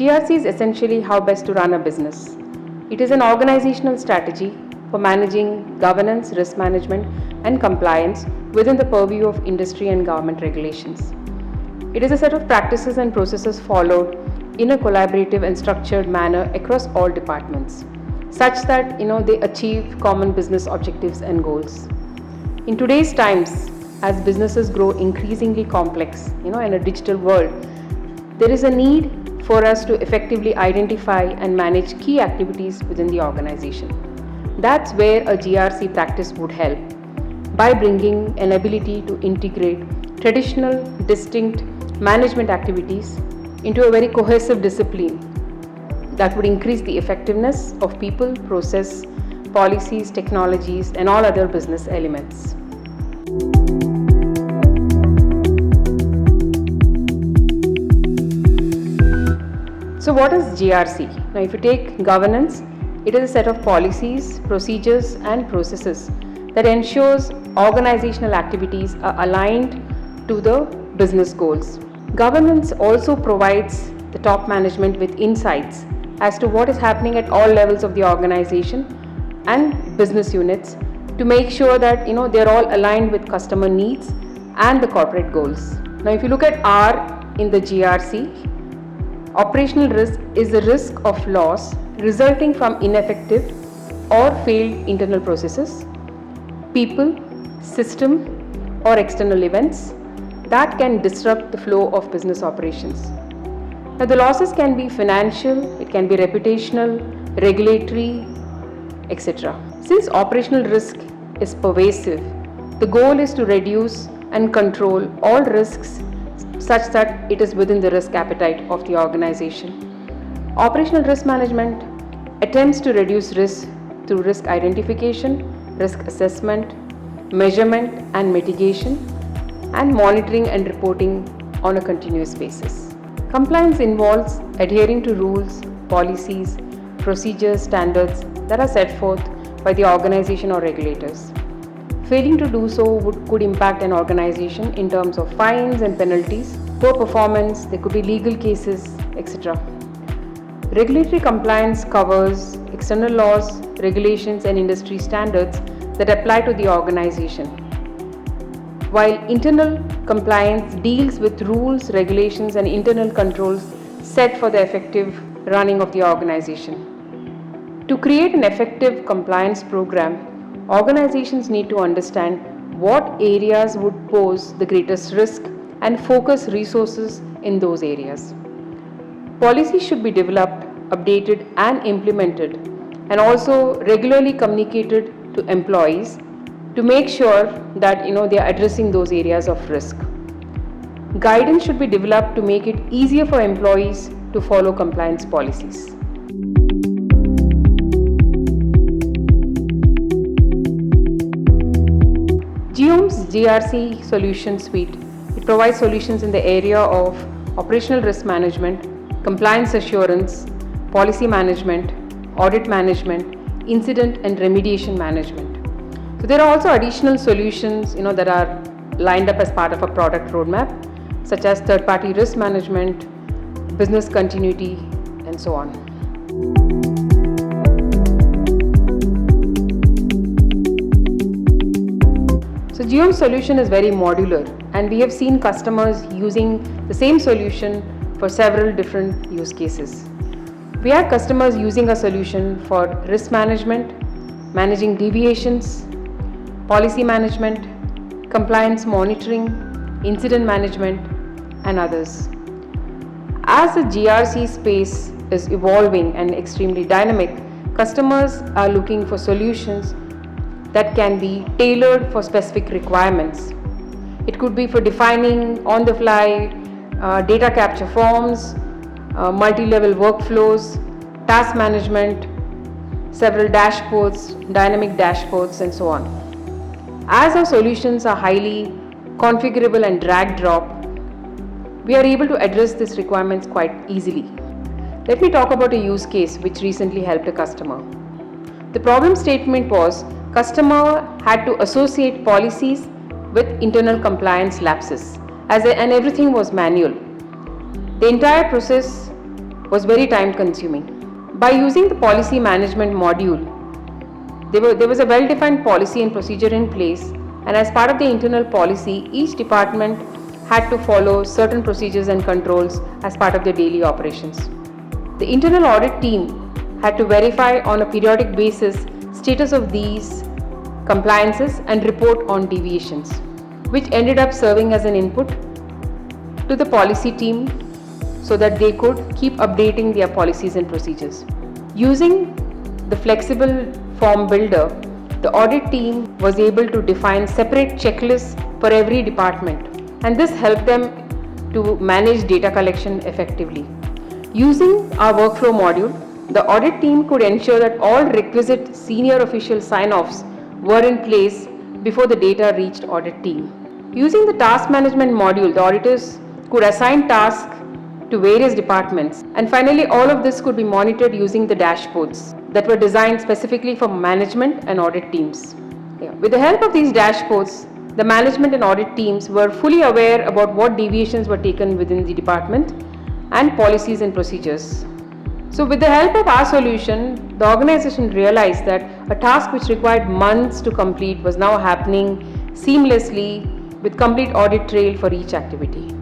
GRC is essentially how best to run a business. It is an organizational strategy for managing governance, risk management, and compliance within the purview of industry and government regulations. It is a set of practices and processes followed in a collaborative and structured manner across all departments, such that they achieve common business objectives and goals. In today's times, as businesses grow increasingly complex, in a digital world, there is a need for us to effectively identify and manage key activities within the organization. That's where a GRC practice would help, by bringing an ability to integrate traditional, distinct management activities into a very cohesive discipline that would increase the effectiveness of people, process, policies, technologies, and all other business elements. So what is GRC? Now, if you take governance, it is a set of policies, procedures, and processes that ensures organizational activities are aligned to the business goals. Governance also provides the top management with insights as to what is happening at all levels of the organization and business units to make sure that they're all aligned with customer needs and the corporate goals. Now, if you look at R in the GRC, operational risk is the risk of loss resulting from ineffective or failed internal processes, people, system, or external events that can disrupt the flow of business operations. Now, the losses can be financial, it can be reputational, regulatory, etc. Since operational risk is pervasive, the goal is to reduce and control all risks such that it is within the risk appetite of the organization. Operational risk management attempts to reduce risk through risk identification, risk assessment, measurement and mitigation, and monitoring and reporting on a continuous basis. Compliance involves adhering to rules, policies, procedures, standards that are set forth by the organization or regulators. Failing to do so could impact an organization in terms of fines and penalties, poor performance, there could be legal cases, etc. Regulatory compliance covers external laws, regulations, and industry standards that apply to the organization, while internal compliance deals with rules, regulations, and internal controls set for the effective running of the organization. To create an effective compliance program, organizations need to understand what areas would pose the greatest risk and focus resources in those areas. Policies should be developed, updated, and implemented, and also regularly communicated to employees to make sure that they are addressing those areas of risk. Guidance should be developed to make it easier for employees to follow compliance policies. GIEOM's GRC solution suite, it provides solutions in the area of operational risk management, compliance assurance, policy management, audit management, incident and remediation management. So there are also additional solutions that are lined up as part of a product roadmap, such as third-party risk management, business continuity, and so on. So GIEOM's solution is very modular, and we have seen customers using the same solution for several different use cases. We have customers using a solution for risk management, managing deviations, policy management, compliance monitoring, incident management, and others. As the GRC space is evolving and extremely dynamic, customers are looking for solutions that can be tailored for specific requirements. It could be for defining on-the-fly data capture forms, multi-level workflows, task management, several dashboards, dynamic dashboards, and so on. As our solutions are highly configurable and drag-drop, we are able to address these requirements quite easily. Let me talk about a use case which recently helped a customer. The problem statement was customer had to associate policies with internal compliance lapses and everything was manual. The entire process was very time consuming. By using the policy management module, there was a well-defined policy and procedure in place, and as part of the internal policy, each department had to follow certain procedures and controls as part of their daily operations. The internal audit team had to verify on a periodic basis status of these compliances and report on deviations, which ended up serving as an input to the policy team so that they could keep updating their policies and procedures. Using the flexible form builder, the audit team was able to define separate checklists for every department, and this helped them to manage data collection effectively. Using our workflow module, the audit team could ensure that all requisite senior official sign-offs were in place before the data reached audit team. Using the task management module, the auditors could assign tasks to various departments, and finally all of this could be monitored using the dashboards that were designed specifically for management and audit teams. With the help of these dashboards, the management and audit teams were fully aware about what deviations were taken within the department and policies and procedures. So with the help of our solution, the organization realized that a task which required months to complete was now happening seamlessly with complete audit trail for each activity.